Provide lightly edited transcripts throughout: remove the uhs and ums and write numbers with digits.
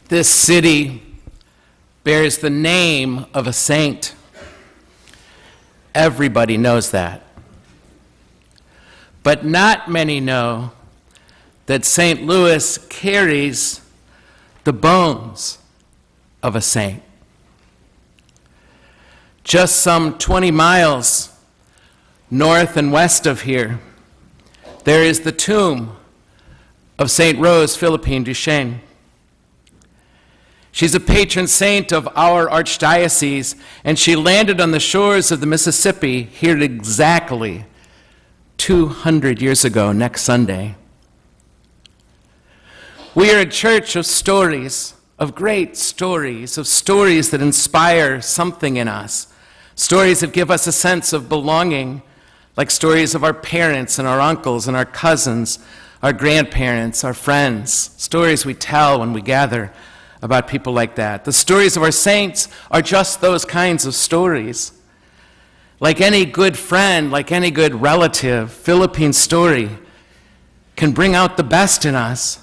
This city bears the name of a saint. Everybody knows that. But not many know that St. Louis carries the bones of a saint. Just some 20 miles north and west of here, there is the tomb of St. Rose Philippine Duchesne. She's a patron saint of our archdiocese, and she landed on the shores of the Mississippi here exactly 200 years ago next Sunday. We are a church of stories, of great stories, of stories that inspire something in us, stories that give us a sense of belonging, like stories of our parents and our uncles and our cousins, our grandparents, our friends, stories we tell when we gather about people like that. The stories of our saints are just those kinds of stories. Like any good friend, like any good relative, Philippine's story can bring out the best in us,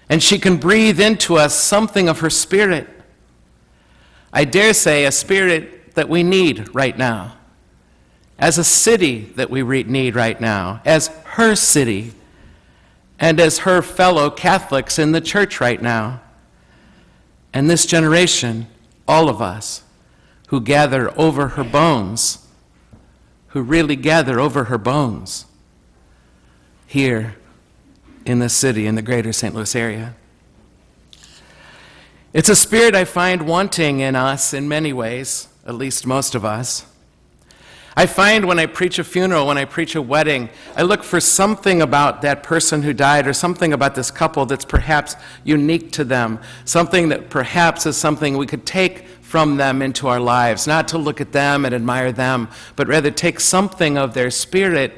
and she can breathe into us something of her spirit. I dare say a spirit that we need right now, as a city that we need right now, as her city, and as her fellow Catholics in the church right now. And this generation, all of us, who gather over her bones, who really gather over her bones here in the city, in the greater St. Louis area. It's a spirit I find wanting in us in many ways, at least most of us. I find when I preach a funeral, when I preach a wedding, I look for something about that person who died or something about this couple that's perhaps unique to them, something that perhaps is something we could take from them into our lives, not to look at them and admire them, but rather take something of their spirit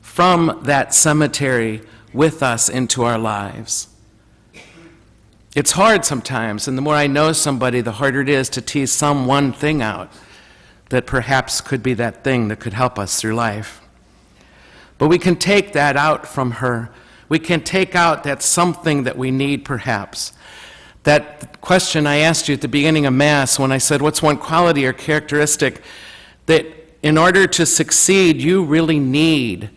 from that cemetery with us into our lives. It's hard sometimes, and the more I know somebody, the harder it is to tease some one thing out that perhaps could be that thing that could help us through life. But we can take that out from her. We can take out that something that we need perhaps. That question I asked you at the beginning of Mass when I said, what's one quality or characteristic that in order to succeed you really need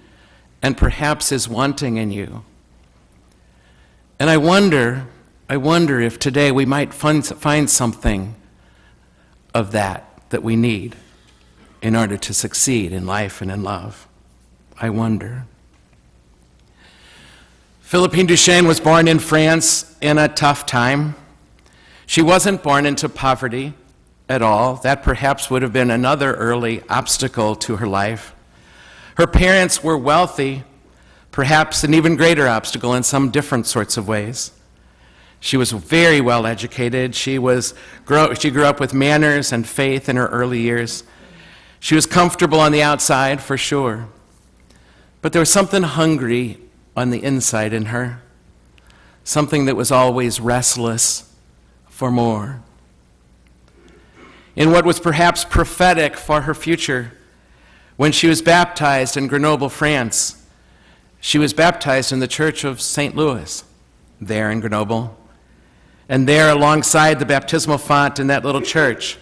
and perhaps is wanting in you? And I wonder if today we might find something of that we need in order to succeed in life and in love. I wonder. Philippine Duchesne was born in France in a tough time. She wasn't born into poverty at all. That perhaps would have been another early obstacle to her life. Her parents were wealthy, perhaps an even greater obstacle in some different sorts of ways. She was very well educated. She grew up with manners and faith in her early years. She was comfortable on the outside, for sure. But there was something hungry on the inside in her, something that was always restless for more. In what was perhaps prophetic for her future, when she was baptized in Grenoble, France, she was baptized in the Church of St. Louis, there in Grenoble. And there, alongside the baptismal font in that little church,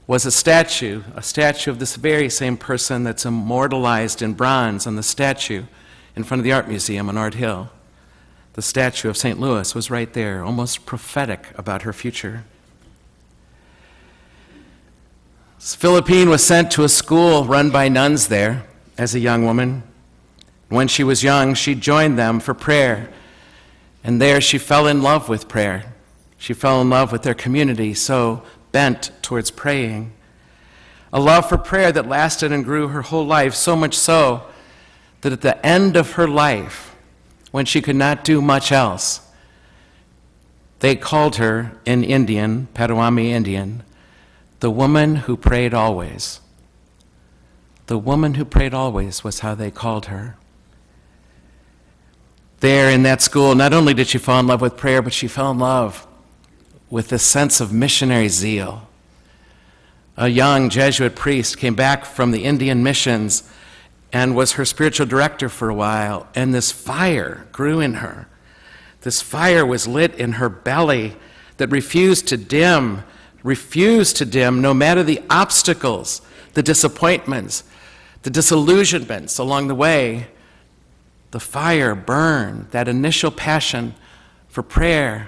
was a statue of this very same person that's immortalized in bronze on the statue in front of the Art Museum on Art Hill. The statue of St. Louis was right there, almost prophetic about her future. Philippine was sent to a school run by nuns there as a young woman. When she was young, she joined them for prayer, and there she fell in love with prayer. She fell in love with their community, so bent towards praying. A love for prayer that lasted and grew her whole life, so much so that at the end of her life, when she could not do much else, they called her in Indian, Potawatomi Indian, the woman who prayed always. The woman who prayed always was how they called her. There in that school, not only did she fall in love with prayer, but she fell in love with this sense of missionary zeal. A young Jesuit priest came back from the Indian missions and was her spiritual director for a while, and this fire grew in her. This fire was lit in her belly that refused to dim no matter the obstacles, the disappointments, the disillusionments along the way. The fire burned, that initial passion for prayer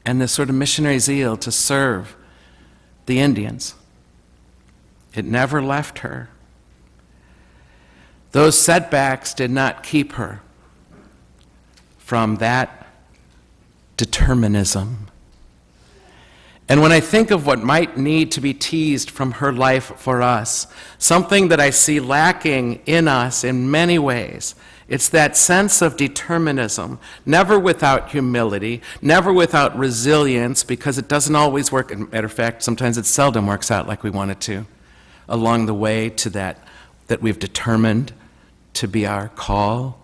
and this sort of missionary zeal to serve the Indians. It never left her. Those setbacks did not keep her from that determinism. And when I think of what might need to be teased from her life for us, something that I see lacking in us in many ways, it's that sense of determinism, never without humility, never without resilience, because it doesn't always work. As a matter of fact, sometimes it seldom works out like we want it to, along the way to that we've determined to be our call,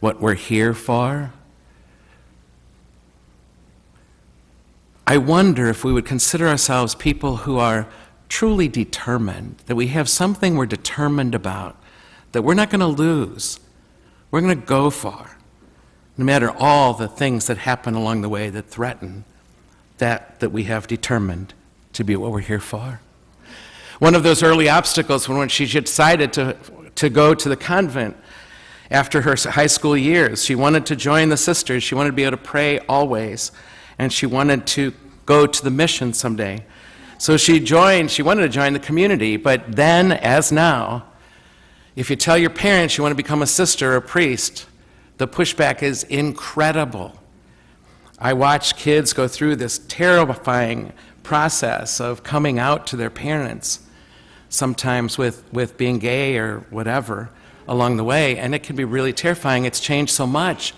what we're here for. I wonder if we would consider ourselves people who are truly determined, that we have something we're determined about, that we're not going to lose. We're going to go far, no matter all the things that happen along the way that threaten that we have determined to be what we're here for. One of those early obstacles when she decided to go to the convent after her high school years, she wanted to join the sisters. She wanted to be able to pray always, and she wanted to go to the mission someday. So she wanted to join the community, but then, as now, if you tell your parents you want to become a sister or a priest, the pushback is incredible. I watch kids go through this terrifying process of coming out to their parents, sometimes with being gay or whatever along the way, and it can be really terrifying. It's changed so much.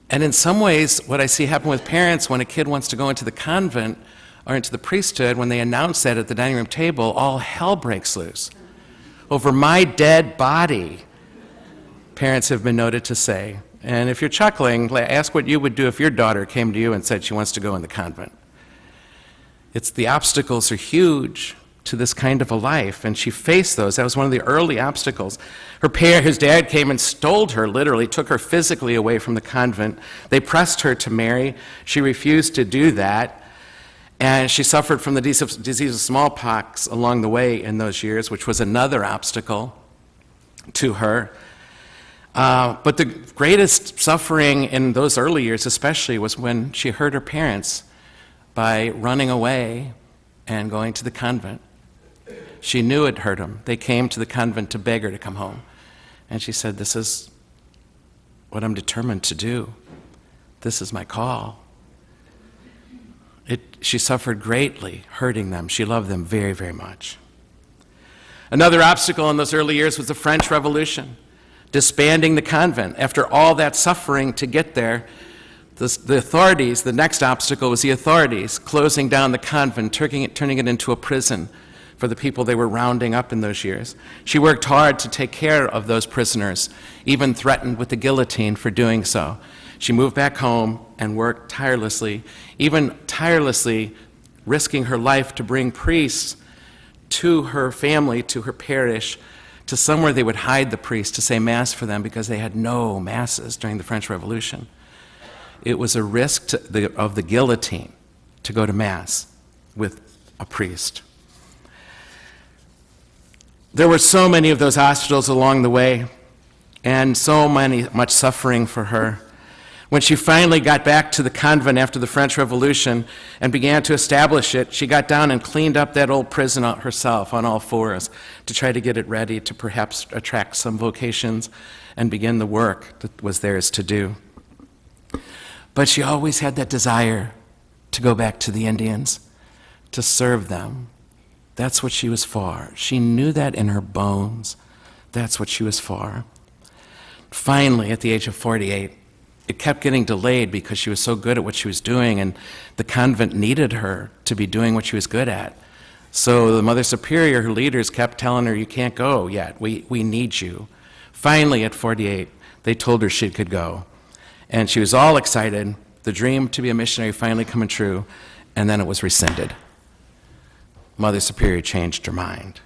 And in some ways, what I see happen with parents when a kid wants to go into the convent or into the priesthood, when they announce that at the dining room table, all hell breaks loose. Over my dead body, parents have been noted to say. And if you're chuckling, ask what you would do if your daughter came to you and said she wants to go in the convent. The obstacles are huge to this kind of a life, and she faced those. That was one of the early obstacles. His dad came and stole her, literally, took her physically away from the convent. They pressed her to marry. She refused to do that, and she suffered from the disease of smallpox along the way in those years, which was another obstacle to her. But the greatest suffering in those early years especially was when she hurt her parents by running away and going to the convent. She knew it hurt them. They came to the convent to beg her to come home. And she said, "This is what I'm determined to do. This is my call." She suffered greatly hurting them. She loved them very, very much. Another obstacle in those early years was the French Revolution, disbanding the convent. After all that suffering to get there, the authorities, the next obstacle was the authorities closing down the convent, turning it into a prison for the people they were rounding up in those years. She worked hard to take care of those prisoners, even threatened with the guillotine for doing so. She moved back home and worked tirelessly, even tirelessly risking her life to bring priests to her family, to her parish, to somewhere they would hide the priests to say Mass for them because they had no Masses during the French Revolution. It was a risk of the guillotine to go to Mass with a priest. There were so many of those obstacles along the way, and much suffering for her. When she finally got back to the convent after the French Revolution and began to establish it, she got down and cleaned up that old prison herself on all fours to try to get it ready to perhaps attract some vocations and begin the work that was theirs to do. But she always had that desire to go back to the Indians, to serve them. That's what she was for. She knew that in her bones. That's what she was for. Finally, at the age of 48, it kept getting delayed because she was so good at what she was doing, and the convent needed her to be doing what she was good at. So the Mother Superior, her leaders, kept telling her, "You can't go yet. We need you." Finally, at 48, they told her she could go. And she was all excited, the dream to be a missionary finally coming true, and then it was rescinded. Mother Superior changed her mind.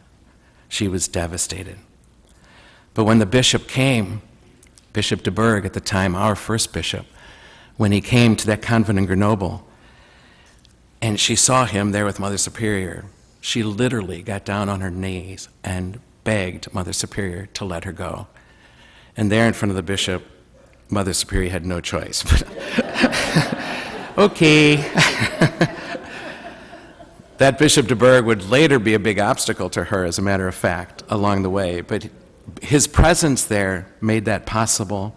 She was devastated. But when the bishop came, Bishop de Burgh at the time, our first bishop, when he came to that convent in Grenoble, And she saw him there with Mother Superior. She literally got down on her knees and begged Mother Superior to let her go. And there in front of the bishop, Mother Superior had no choice. Okay. That Bishop de Burgh would later be a big obstacle to her, as a matter of fact, along the way. But his presence there made that possible.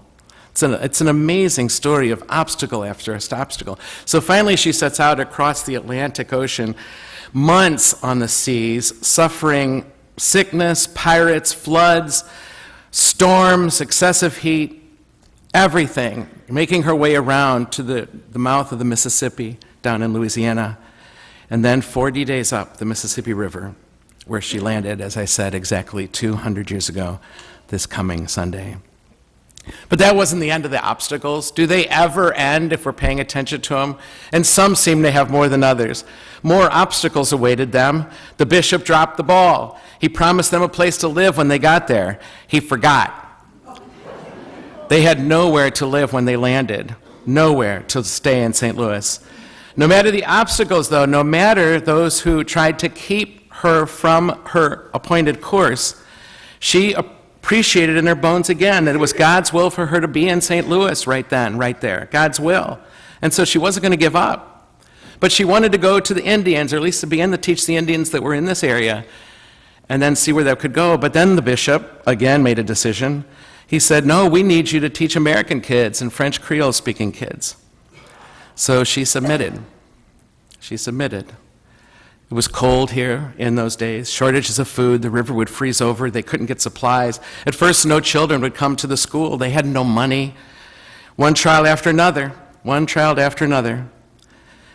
It's an amazing story of obstacle after obstacle. So finally she sets out across the Atlantic Ocean, months on the seas, suffering sickness, pirates, floods, storms, excessive heat, everything, making her way around to the mouth of the Mississippi down in Louisiana, and then 40 days up the Mississippi River, where she landed, as I said, exactly 200 years ago this coming Sunday. But that wasn't the end of the obstacles. Do they ever end if we're paying attention to them? And some seem to have more than others. More obstacles awaited them. The bishop dropped the ball. He promised them a place to live when they got there. He forgot. They had nowhere to live when they landed, nowhere to stay in St. Louis. No matter the obstacles, though, no matter those who tried to keep her from her appointed course, she appreciated in her bones again that it was God's will for her to be in St. Louis right then, right there, God's will. And so she wasn't going to give up. But she wanted to go to the Indians, or at least to begin to teach the Indians that were in this area, and then see where that could go. But then the bishop, again, made a decision. He said, no, we need you to teach American kids and French Creole-speaking kids. So she submitted. She submitted. It was cold here in those days, shortages of food, the river would freeze over, they couldn't get supplies. At first, no children would come to the school, they had no money. One child after another, one child after another.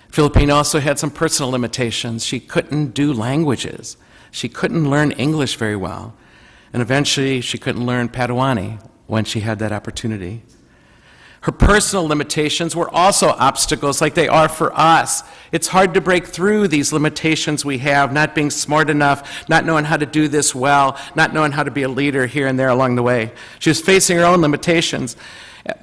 Philippine also had some personal limitations. She couldn't do languages. She couldn't learn English very well. And eventually, she couldn't learn Padawani when she had that opportunity. Her personal limitations were also obstacles like they are for us. It's hard to break through these limitations we have, not being smart enough, not knowing how to do this well, not knowing how to be a leader here and there along the way. She was facing her own limitations,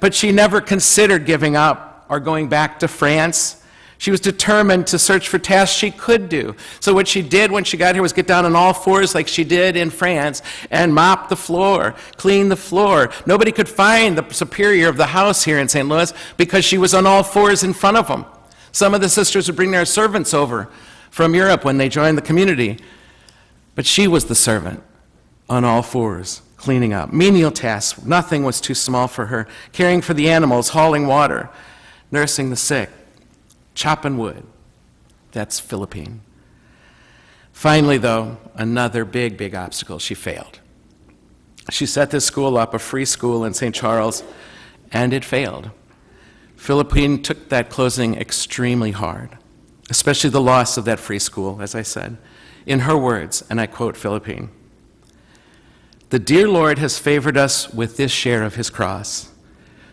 but she never considered giving up or going back to France. She was determined to search for tasks she could do. So what she did when she got here was get down on all fours like she did in France and mop the floor, clean the floor. Nobody could find the superior of the house here in St. Louis because she was on all fours in front of them. Some of the sisters would bring their servants over from Europe when they joined the community. But she was the servant on all fours, cleaning up. Menial tasks, nothing was too small for her. Caring for the animals, hauling water, nursing the sick. Chopping wood. That's Philippine. Finally, though, another big obstacle. She failed. She set this school up, a free school in St. Charles, and it failed. Philippine took that closing extremely hard, especially the loss of that free school, as I said. In her words, and I quote Philippine, "The dear Lord has favored us with this share of his cross.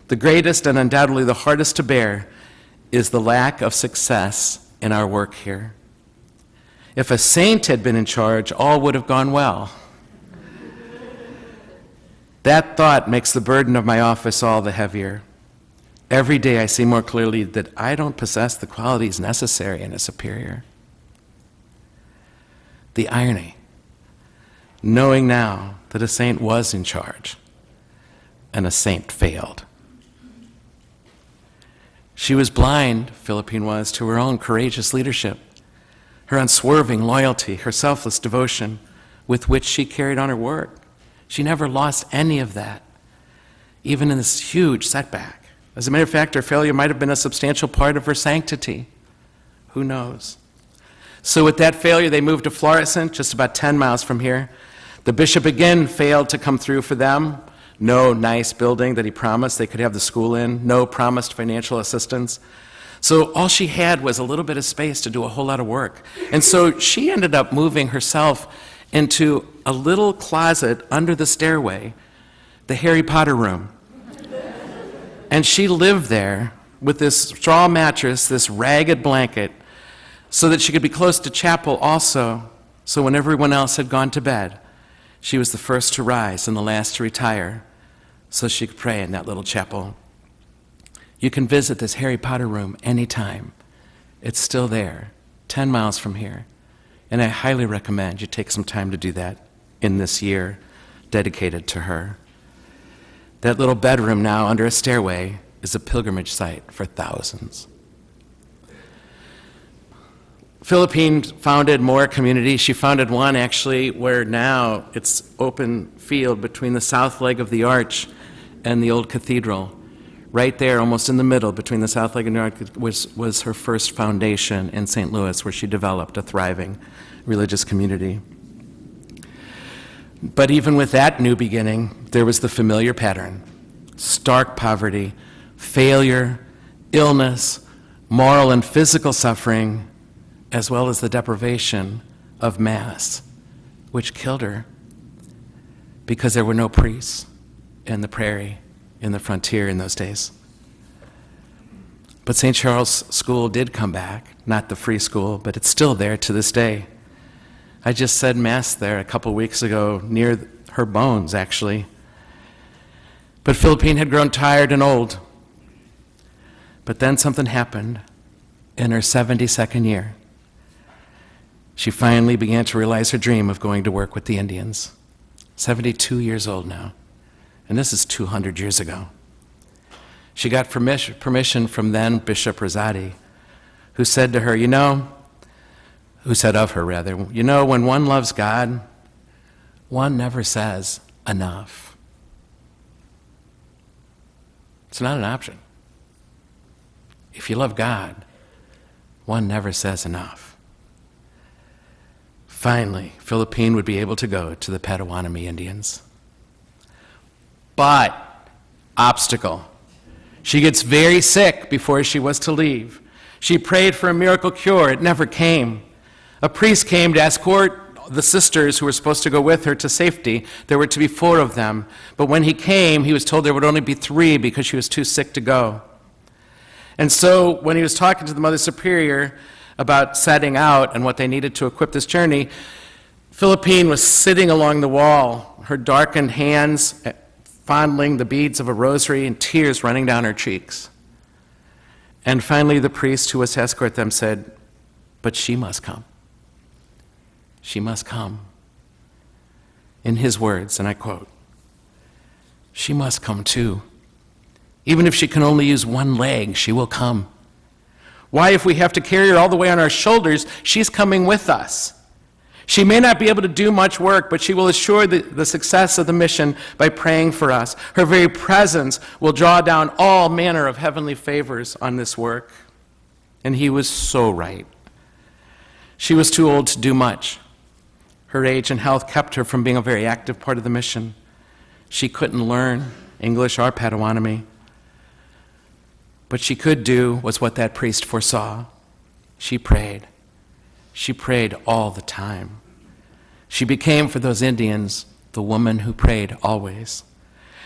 The greatest and undoubtedly the hardest to bear is the lack of success in our work here. If a saint had been in charge, all would have gone well. That thought makes the burden of my office all the heavier. Every day I see more clearly that I don't possess the qualities necessary in a superior." The irony, knowing now that a saint was in charge and a saint failed. She was blind, Philippine was, to her own courageous leadership, her unswerving loyalty, her selfless devotion with which she carried on her work. She never lost any of that, even in this huge setback. As a matter of fact, her failure might have been a substantial part of her sanctity. Who knows? So with that failure, they moved to Florissant, just about 10 miles from here. The bishop again failed to come through for them. No nice building that he promised they could have the school in, no promised financial assistance. So all she had was a little bit of space to do a whole lot of work. And so she ended up moving herself into a little closet under the stairway, the Harry Potter room. And she lived there with this straw mattress, this ragged blanket, so that she could be close to chapel also, so when everyone else had gone to bed, she was the first to rise and the last to retire, so she could pray in that little chapel. You can visit this Harry Potter room anytime. It's still there. 10 miles from here. And I highly recommend you take some time to do that in this year dedicated to her. That little bedroom now under a stairway is a pilgrimage site for thousands. Philippine founded more communities. She founded one actually where now it's open field between the south leg of the arch and the old cathedral. Right there, almost in the middle, between the south leg and the arch, was her first foundation in St. Louis, where she developed a thriving religious community. But even with that new beginning, there was the familiar pattern: stark poverty, failure, illness, moral and physical suffering, as well as the deprivation of Mass, which killed her because there were no priests in the prairie, in the frontier in those days. But St. Charles School did come back, not the free school, but it's still there to this day. I just said Mass there a couple weeks ago, near her bones, actually. But Philippine had grown tired and old. But then something happened in her 72nd year. She finally began to realize her dream of going to work with the Indians. 72 years old now. And this is 200 years ago. She got permission from then Bishop Rosati, who said to her, who said of her rather, when one loves God, one never says enough. It's not an option. If you love God, one never says enough. Finally, Philippine would be able to go to the Potawatomi Indians. But, obstacle. She gets very sick before she was to leave. She prayed for a miracle cure. It never came. A priest came to escort the sisters who were supposed to go with her to safety. There were to be 4 of them. But when he came, he was told there would only be 3 because she was too sick to go. And so when he was talking to the Mother Superior about setting out and what they needed to equip this journey, Philippine was sitting along the wall, her darkened hands fondling the beads of a rosary and tears running down her cheeks. And finally the priest who was to escort them said, "But she must come. She must come." In his words, and I quote, "She must come too. Even if she can only use one leg, she will come. Why, if we have to carry her all the way on our shoulders, she's coming with us. She may not be able to do much work, but she will assure the success of the mission by praying for us. Her very presence will draw down all manner of heavenly favors on this work." And he was so right. She was too old to do much. Her age and health kept her from being a very active part of the mission. She couldn't learn English or Potawatomi. But she could do was what that priest foresaw. She prayed. She prayed all the time. She became, for those Indians, the woman who prayed always.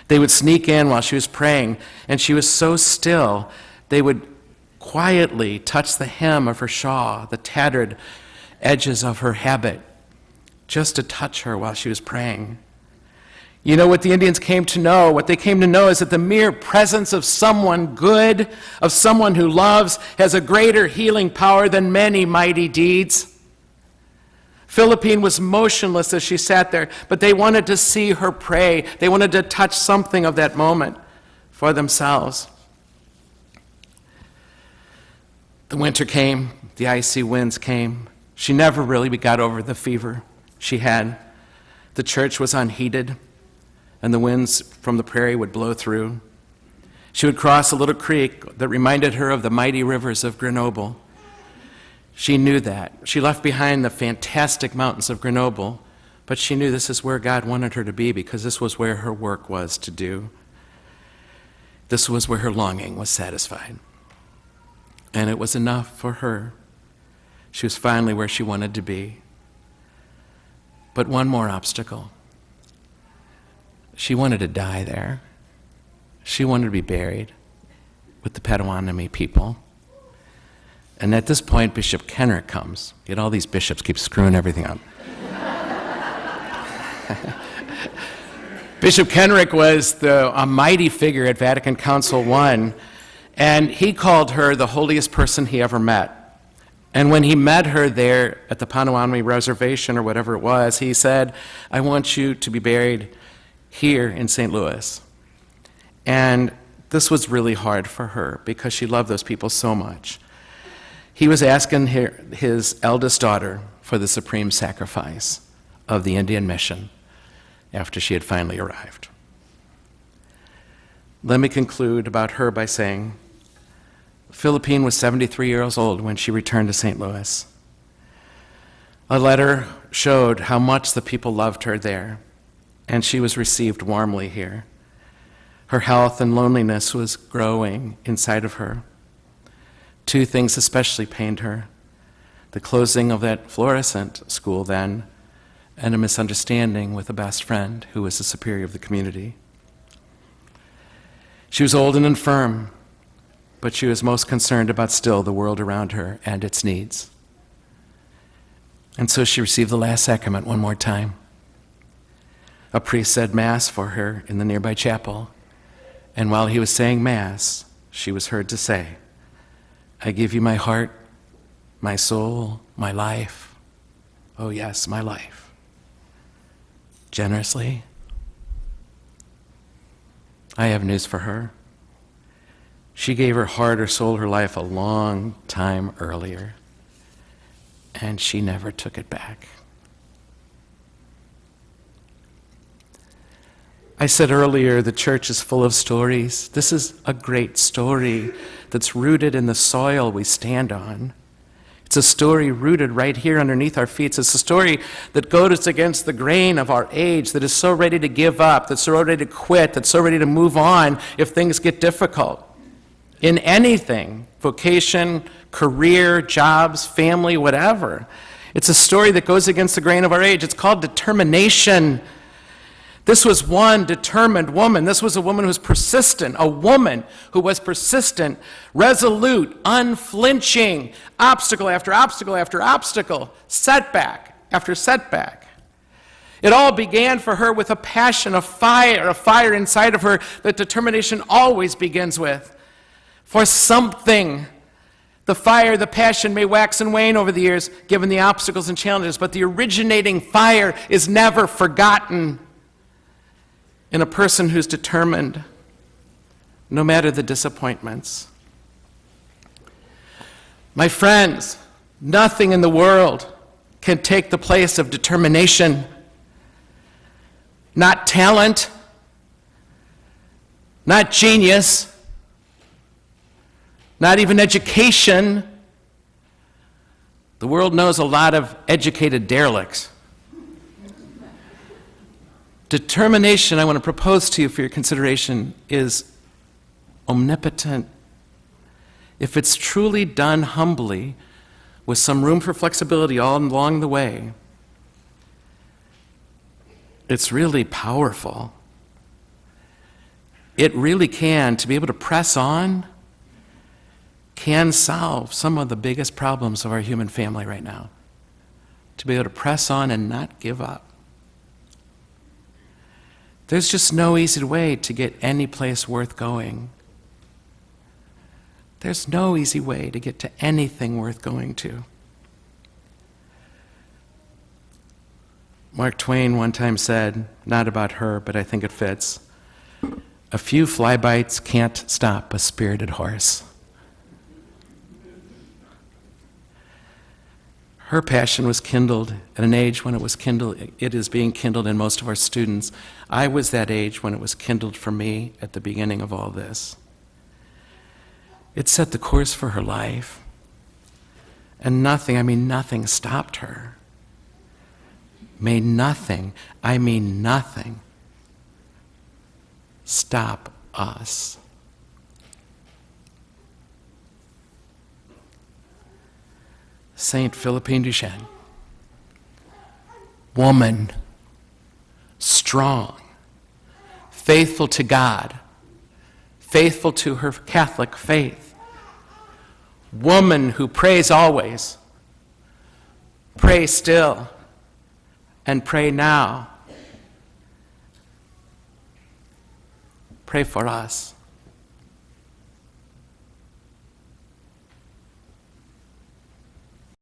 They would sneak in while she was praying, and she was so still, they would quietly touch the hem of her shawl, the tattered edges of her habit, just to touch her while she was praying. You know what the Indians came to know? What they came to know is that the mere presence of someone good, of someone who loves, has a greater healing power than many mighty deeds. Philippine was motionless as she sat there, but they wanted to see her pray. They wanted to touch something of that moment for themselves. The winter came, the icy winds came. She never really got over the fever she had. The church was unheated, and the winds from the prairie would blow through. She would cross a little creek that reminded her of the mighty rivers of Grenoble. She knew that. She left behind the fantastic mountains of Grenoble, but she knew this is where God wanted her to be because this was where her work was to do. This was where her longing was satisfied. And it was enough for her. She was finally where she wanted to be. But one more obstacle. She wanted to die there. She wanted to be buried with the Potawatomi people. And at this point, Bishop Kenrick comes. Yet all these bishops keep screwing everything up. Bishop Kenrick was a mighty figure at Vatican Council I, and he called her the holiest person he ever met. And when he met her there at the Potawatomi Reservation or whatever it was, he said, I want you to be buried here in St. Louis. And this was really hard for her because she loved those people so much. He was asking his eldest daughter for the supreme sacrifice of the Indian mission after she had finally arrived. Let me conclude about her by saying, Philippine was 73 years old when she returned to St. Louis. A letter showed how much the people loved her there, and she was received warmly here. Her health and loneliness was growing inside of her. Two things especially pained her: the closing of that Florissant school then, and a misunderstanding with a best friend who was the superior of the community. She was old and infirm, but she was most concerned about still the world around her and its needs. And so she received the last sacrament one more time. A priest said Mass for her in the nearby chapel, and while he was saying Mass, she was heard to say, I give you my heart, my soul, my life. Oh yes, my life. Generously. I have news for her. She gave her heart, her soul, her life a long time earlier, and she never took it back. I said earlier, the church is full of stories. This is a great story that's rooted in the soil we stand on. It's a story rooted right here underneath our feet. It's a story that goes against the grain of our age, that is so ready to give up, that's so ready to quit, that's so ready to move on if things get difficult. In anything, vocation, career, jobs, family, whatever. It's a story that goes against the grain of our age. It's called determination. This was one determined woman. This was a woman who was persistent, a woman who was persistent, resolute, unflinching, obstacle after obstacle after obstacle, setback after setback. It all began for her with a passion, a fire inside of her that determination always begins with. For something. The fire, the passion may wax and wane over the years, given the obstacles and challenges, but the originating fire is never forgotten in a person who's determined, no matter the disappointments. My friends, nothing in the world can take the place of determination. Not talent, not genius, not even education. The world knows a lot of educated derelicts. Determination, I want to propose to you for your consideration, is omnipotent. If it's truly done humbly, with some room for flexibility all along the way, it's really powerful. It really can, to be able to press on, can solve some of the biggest problems of our human family right now. To be able to press on and not give up. There's just no easy way to get any place worth going. There's no easy way to get to anything worth going to. Mark Twain one time said, not about her, but I think it fits, a few flybites can't stop a spirited horse. Her passion was kindled at an age when it was kindled. It is being kindled in most of our students. I was that age when it was kindled for me at the beginning of all this. It set the course for her life. And nothing, I mean nothing, stopped her. May nothing, I mean nothing, stop us. Saint Philippine Duchesne, woman, strong, faithful to God, faithful to her Catholic faith, woman who prays always, pray still, and pray now. Pray for us.